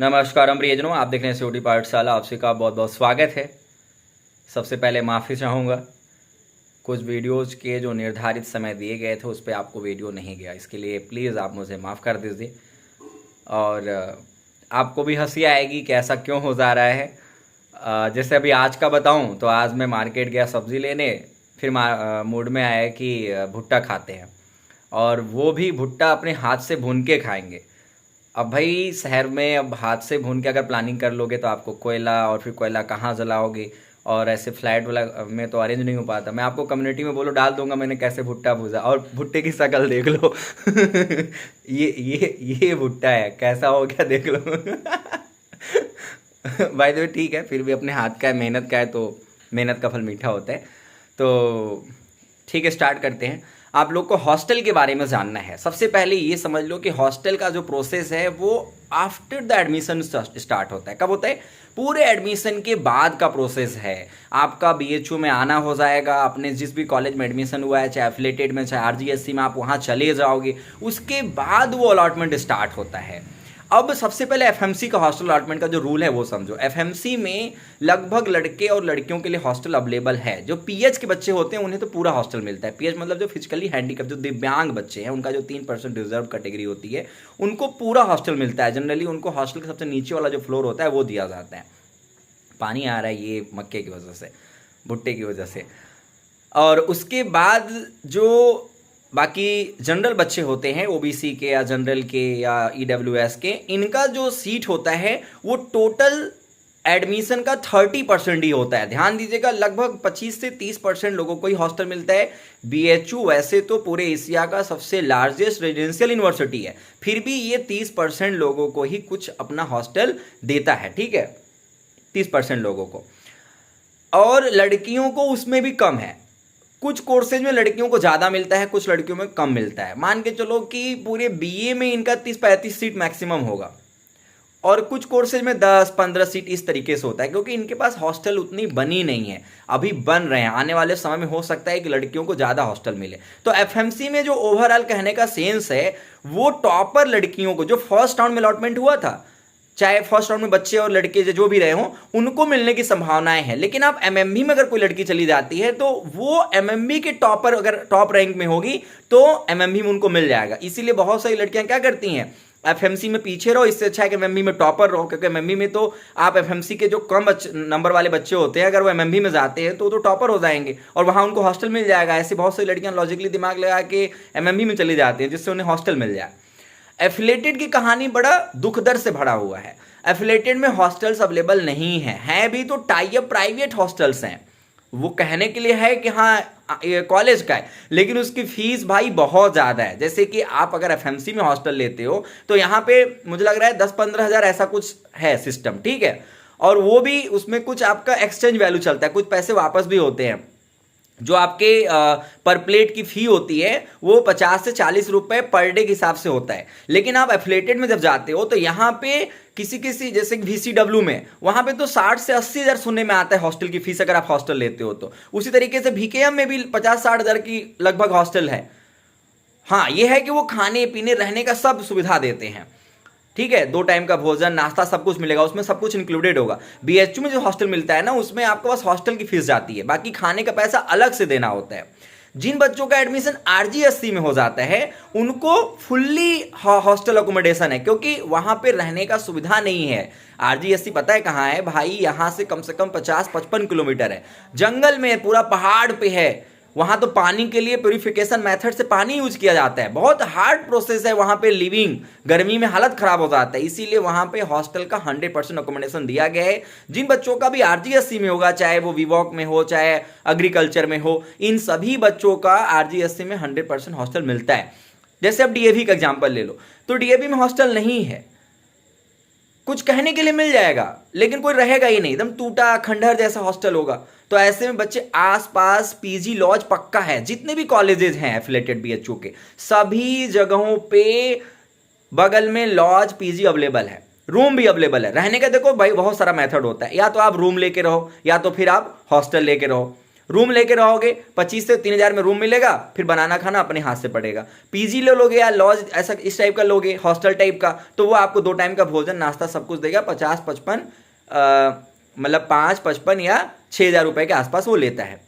नमस्कारम प्रियजनों, आप देख रहे हैं सीओटी पाठशाला। आपसे का बहुत बहुत स्वागत है। सबसे पहले माफ़ी चाहूँगा, कुछ वीडियोज़ के जो निर्धारित समय दिए गए थे उस पर आपको वीडियो नहीं गया, इसके लिए प्लीज़ आप मुझे माफ़ कर दीजिए। और आपको भी हंसी आएगी कि ऐसा क्यों हो जा रहा है। जैसे अभी आज का बताऊं तो आज मैं मार्केट गया सब्ज़ी लेने, फिर मूड में आया कि भुट्टा खाते हैं, और वो भी भुट्टा अपने हाथ से भून के खाएंगे। अब भाई शहर में अब हाथ से भून के अगर प्लानिंग कर लोगे तो आपको कोयला, और फिर कोयला कहाँ जलाओगे, और ऐसे फ्लैट वाला में तो अरेंज नहीं हो पाता। मैं आपको कम्युनिटी में बोलो डाल दूंगा मैंने कैसे भुट्टा भूजा, और भुट्टे की शक्ल देख लो। ये भुट्टा है, कैसा हो गया देख लो। भाई तो ठीक है, फिर भी अपने हाथ का है, मेहनत का है, तो मेहनत का फल मीठा होता है। तो ठीक है, स्टार्ट करते हैं। आप लोग को हॉस्टल के बारे में जानना है। सबसे पहले ये समझ लो कि हॉस्टल का जो प्रोसेस है वो आफ्टर द एडमिशन स्टार्ट होता है। कब होता है? पूरे एडमिशन के बाद का प्रोसेस है। आपका बीएचयू में आना हो जाएगा, अपने जिस भी कॉलेज में एडमिशन हुआ है, चाहे एफिलेटेड में चाहे आरजीएससी में, आप वहाँ चले जाओगे, उसके बाद वो अलॉटमेंट स्टार्ट होता है। अब सबसे पहले एफएमसी का हॉस्टल अलॉटमेंट का जो रूल है वो समझो। एफएमसी में लगभग लड़के और लड़कियों के लिए हॉस्टल अवेलेबल है। जो पीएच के बच्चे होते हैं उन्हें तो पूरा हॉस्टल मिलता है। पीएच मतलब जो फिजिकली हैंडीकैप, जो दिव्यांग बच्चे हैं, उनका जो 3% रिजर्व कैटेगरी होती है, उनको पूरा हॉस्टल मिलता है। जनरली उनको हॉस्टल के सबसे नीचे वाला जो फ्लोर होता है वो दिया जाता है। पानी आ रहा है ये मक्के की वजह से, भुट्टे की वजह से। और उसके बाद जो बाकी जनरल बच्चे होते हैं, ओबीसी के या जनरल के या ईडब्ल्यूएस के, इनका जो सीट होता है वो टोटल एडमिशन का 30% ही होता है। ध्यान दीजिएगा, लगभग 25 से 30% लोगों को ही हॉस्टल मिलता है। बीएचयू वैसे तो पूरे एशिया का सबसे लार्जेस्ट रेजिडेंशियल यूनिवर्सिटी है, फिर भी ये 30% लोगों को ही कुछ अपना हॉस्टल देता है। ठीक है, 30% लोगों को। और लड़कियों को उसमें भी कम है। कुछ कोर्सेज में लड़कियों को ज़्यादा मिलता है, कुछ लड़कियों में कम मिलता है। मान के चलो कि पूरे बीए में इनका 30-35 सीट मैक्सिमम होगा, और कुछ कोर्सेज में 10-15 सीट इस तरीके से होता है, क्योंकि इनके पास हॉस्टल उतनी बनी नहीं है, अभी बन रहे हैं। आने वाले समय में हो सकता है कि लड़कियों को ज़्यादा हॉस्टल मिले। तो एफएमसी में जो ओवरऑल कहने का सेंस है, वो टॉपर लड़कियों को, जो फर्स्ट राउंड में अलॉटमेंट हुआ था, चाहे फर्स्ट राउंड में बच्चे और लड़के जो भी रहे हों, उनको मिलने की संभावनाएं हैं। लेकिन आप एमएमबी में अगर कोई लड़की चली जाती है तो वो एमएमबी के टॉपर, अगर टॉप रैंक में होगी तो एमएमबी में उनको मिल जाएगा। इसीलिए बहुत सारी लड़कियां क्या करती हैं, एफएमसी में पीछे रहो, इससे अच्छा है कि एमएमबी में टॉपर रहो। क्योंकि एमएमबी में तो आप एफएमसी के जो कम नंबर वाले बच्चे होते हैं, अगर वो एमएमबी में जाते हैं तो टॉपर हो जाएंगे और वहां उनको हॉस्टल मिल जाएगा। ऐसी बहुत सारी लड़कियां लॉजिकली दिमाग लगा के एमएमबी में चली जाती हैं, जिससे उन्हें हॉस्टल मिल जाए। एफिलेटेड की कहानी बड़ा दुख दर्द से भरा हुआ है। एफिलेटेड में हॉस्टल्स अवेलेबल नहीं है भी तो टाई अप प्राइवेट हॉस्टल्स हैं। वो कहने के लिए है कि हाँ ये कॉलेज का है, लेकिन उसकी फीस भाई बहुत ज़्यादा है। जैसे कि आप अगर एफएमसी में हॉस्टल लेते हो तो यहाँ पे मुझे लग रहा है 10-15 हज़ार ऐसा कुछ है सिस्टम। ठीक है, और वो भी उसमें कुछ आपका एक्सचेंज वैल्यू चलता है, कुछ पैसे वापस भी होते हैं। जो आपके पर प्लेट की फी होती है वो 50 से 40 रुपए पर डे के हिसाब से होता है। लेकिन आप एफिलेटेड में जब जाते हो तो यहाँ पे किसी किसी, जैसे वीसीडब्ल्यू में, वहां पे तो 60 से 80 हज़ार सुनने में आता है हॉस्टल की फीस, अगर आप हॉस्टल लेते हो तो। उसी तरीके से भीकेएम में भी 50-60 हज़ार की लगभग हॉस्टल है। हाँ, ये है कि वो खाने पीने रहने का सब सुविधा देते हैं। ठीक है, 2 टाइम का भोजन, नाश्ता, सब कुछ मिलेगा, उसमें सब कुछ इंक्लूडेड होगा। बीएचयू में जो हॉस्टल मिलता है ना, उसमें आपके पास हॉस्टल की फीस जाती है, बाकी खाने का पैसा अलग से देना होता है। जिन बच्चों का एडमिशन आरजीएससी में हो जाता है उनको फुल्ली हॉस्टल अकोमोडेशन है, क्योंकि वहां पे रहने का सुविधा नहीं है। आरजीएससी पता है कहाँ है भाई? यहां से कम 50-55 किलोमीटर है, जंगल में, पूरा पहाड़ पे है। वहां तो पानी के लिए प्यूरिफिकेशन मेथड से पानी यूज किया जाता है। बहुत हार्ड प्रोसेस है वहां पे लिविंग, गर्मी में हालत खराब हो जाता है। इसीलिए वहां पे हॉस्टल का 100% अकोमोडेशन दिया गया है। जिन बच्चों का भी आरजीएससी में होगा, चाहे वो विवॉक में हो चाहे एग्रीकल्चर में हो, इन सभी बच्चों का आरजीएससी में 100% हॉस्टल मिलता है। जैसे अब डीएवी का एग्जाम्पल ले लो, तो डीएवी में हॉस्टल नहीं है। कुछ कहने के लिए मिल जाएगा लेकिन कोई रहेगा ही नहीं, एकदम टूटा खंडहर जैसा हॉस्टल होगा। तो ऐसे में बच्चे, आसपास पीजी लॉज पक्का है। जितने भी कॉलेजेस हैं एफिलेटेड बीएचयू के, सभी जगहों पे बगल में लॉज पीजी अवेलेबल है, रूम भी अवेलेबल है। रहने का देखो भाई बहुत सारा मेथड होता है, या तो आप रूम लेके रहो या तो फिर आप हॉस्टल लेके रहो। रूम लेके रहोगे 25 से 3,000 में रूम मिलेगा, फिर बनाना खाना अपने हाथ से पड़ेगा। पीजी ले लोगे या लॉज ऐसा इस टाइप का लोगे, हॉस्टल टाइप का, तो वो आपको 2 टाइम का भोजन नाश्ता सब कुछ देगा, 50-55 मतलब 5-55 या 6,000 रुपए के आसपास वो लेता है।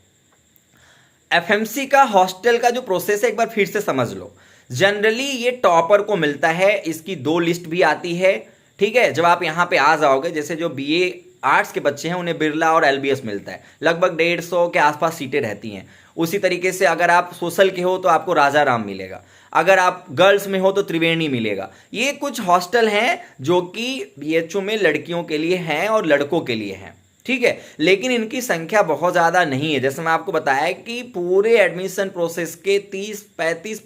एफएमसी का हॉस्टल का जो प्रोसेस है एक बार फिर से समझ लो। जनरली ये टॉपर को मिलता है, इसकी 2 लिस्ट भी आती है, ठीक है। जब आप यहाँ पे आ जाओगे, जैसे जो बीए आर्ट्स के बच्चे हैं उन्हें बिरला और एलबीएस मिलता है, लगभग 150 के आसपास सीटें रहती हैं। उसी तरीके से अगर आप सोशल के हो तो आपको राजा राम मिलेगा, अगर आप गर्ल्स में हो तो त्रिवेणी मिलेगा। ये कुछ हॉस्टल हैं जो कि बीएचयू में लड़कियों के लिए हैं और लड़कों के लिए हैं, ठीक है। लेकिन इनकी संख्या बहुत ज़्यादा नहीं है। जैसे मैं आपको बताया कि पूरे एडमिशन प्रोसेस के 25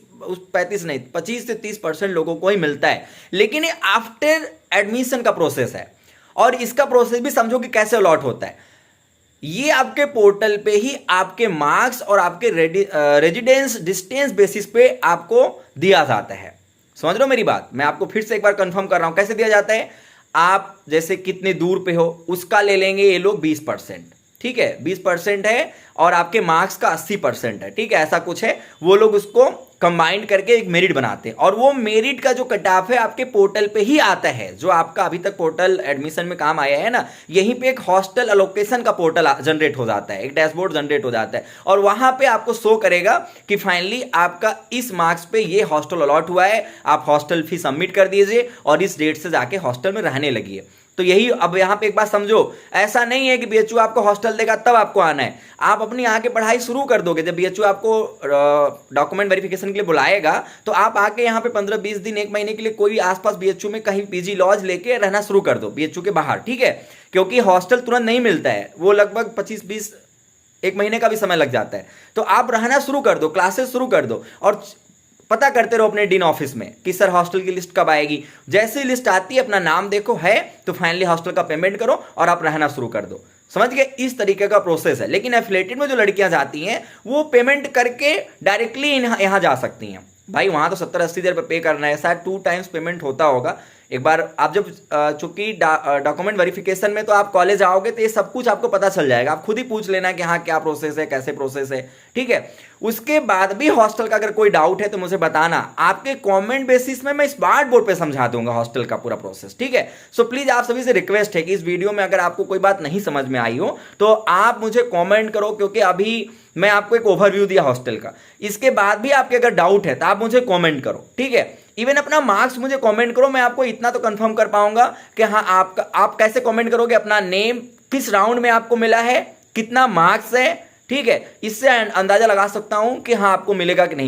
से 30% लोगों को ही मिलता है, लेकिन ये आफ्टर एडमिशन का प्रोसेस है। और इसका प्रोसेस भी समझो कि कैसे अलॉट होता है। ये आपके पोर्टल पे ही आपके मार्क्स और आपके रेजिडेंस डिस्टेंस बेसिस पे आपको दिया जाता है। समझ रहे हो मेरी बात? मैं आपको फिर से एक बार कंफर्म कर रहा हूं कैसे दिया जाता है। आप जैसे कितने दूर पे हो उसका ले लेंगे ये लोग 20%, ठीक है, 20% है, और आपके मार्क्स का 80% है, ठीक है, ऐसा कुछ है। वो लोग उसको कंबाइंड करके एक मेरिट बनाते हैं, और वो मेरिट का जो कट ऑफ है आपके पोर्टल पे ही आता है। जो आपका अभी तक पोर्टल एडमिशन में काम आया है ना, यहीं पे एक हॉस्टल अलोकेशन का पोर्टल जनरेट हो जाता है, एक डैशबोर्ड जनरेट हो जाता है, और वहां पे आपको शो करेगा कि फाइनली आपका इस मार्क्स पे ये हॉस्टल अलॉट हुआ है, आप हॉस्टल फी सबमिट कर दीजिए और इस डेट से जाके हॉस्टल में रहने लगिए। तो यही अब यहाँ पे एक बात समझो, ऐसा नहीं है कि बीएचयू आपको हॉस्टल देगा तब आपको आना है। आप अपनी आके पढ़ाई शुरू कर दोगे। जब बीएचयू आपको डॉक्यूमेंट वेरिफिकेशन के लिए बुलाएगा तो आप आके यहाँ पे 15-20 दिन 1 महीने के लिए कोई आसपास बीएचयू में कहीं पीजी लॉज लेके रहना शुरू कर दो बीएचयू के बाहर, ठीक है। क्योंकि हॉस्टल तुरंत नहीं मिलता है, वो लगभग 25-20 1 महीने का भी समय लग जाता है। तो आप रहना शुरू कर दो, क्लासेस शुरू कर दो, और पता करते रहो अपने डीन ऑफिस में कि सर हॉस्टल की लिस्ट कब आएगी। जैसे ही लिस्ट आती है अपना नाम देखो, है तो फाइनली हॉस्टल का पेमेंट करो और आप रहना शुरू कर दो। समझ गए? इस तरीके का प्रोसेस है। लेकिन एफिलिएटेड में जो लड़कियां जाती हैं वो पेमेंट करके डायरेक्टली यहाँ जा सकती हैं। भाई वहां तो 70-80 हज़ार पे करना है, शायद 2 टाइम्स पेमेंट होता होगा। एक बार आप जब चूंकि डॉक्यूमेंट वेरिफिकेशन में तो आप कॉलेज आओगे तो ये सब कुछ आपको पता चल जाएगा। आप खुद ही पूछ लेना कि हाँ क्या प्रोसेस है, कैसे प्रोसेस है, ठीक है। उसके बाद भी हॉस्टल का अगर कोई डाउट है तो मुझे बताना, आपके कमेंट बेसिस में मैं स्मार्ट बोर्ड पे समझा दूंगा हॉस्टल का पूरा प्रोसेस, ठीक है। सो प्लीज आप सभी से रिक्वेस्ट है कि इस वीडियो में अगर आपको कोई बात नहीं समझ में आई हो तो आप मुझे कॉमेंट करो, क्योंकि अभी मैं आपको एक ओवरव्यू दिया हॉस्टल का। इसके बाद भी आपके अगर डाउट है तो आप मुझे कॉमेंट करो, ठीक है। इवन अपना मार्क्स मुझे कमेंट करो, मैं आपको इतना तो कंफर्म कर पाऊंगा कि हाँ आप कैसे कमेंट करोगे, अपना नेम, किस राउंड में आपको मिला है, कितना मार्क्स है, ठीक है। इससे अंदाजा लगा सकता हूं कि हाँ आपको मिलेगा कि नहीं।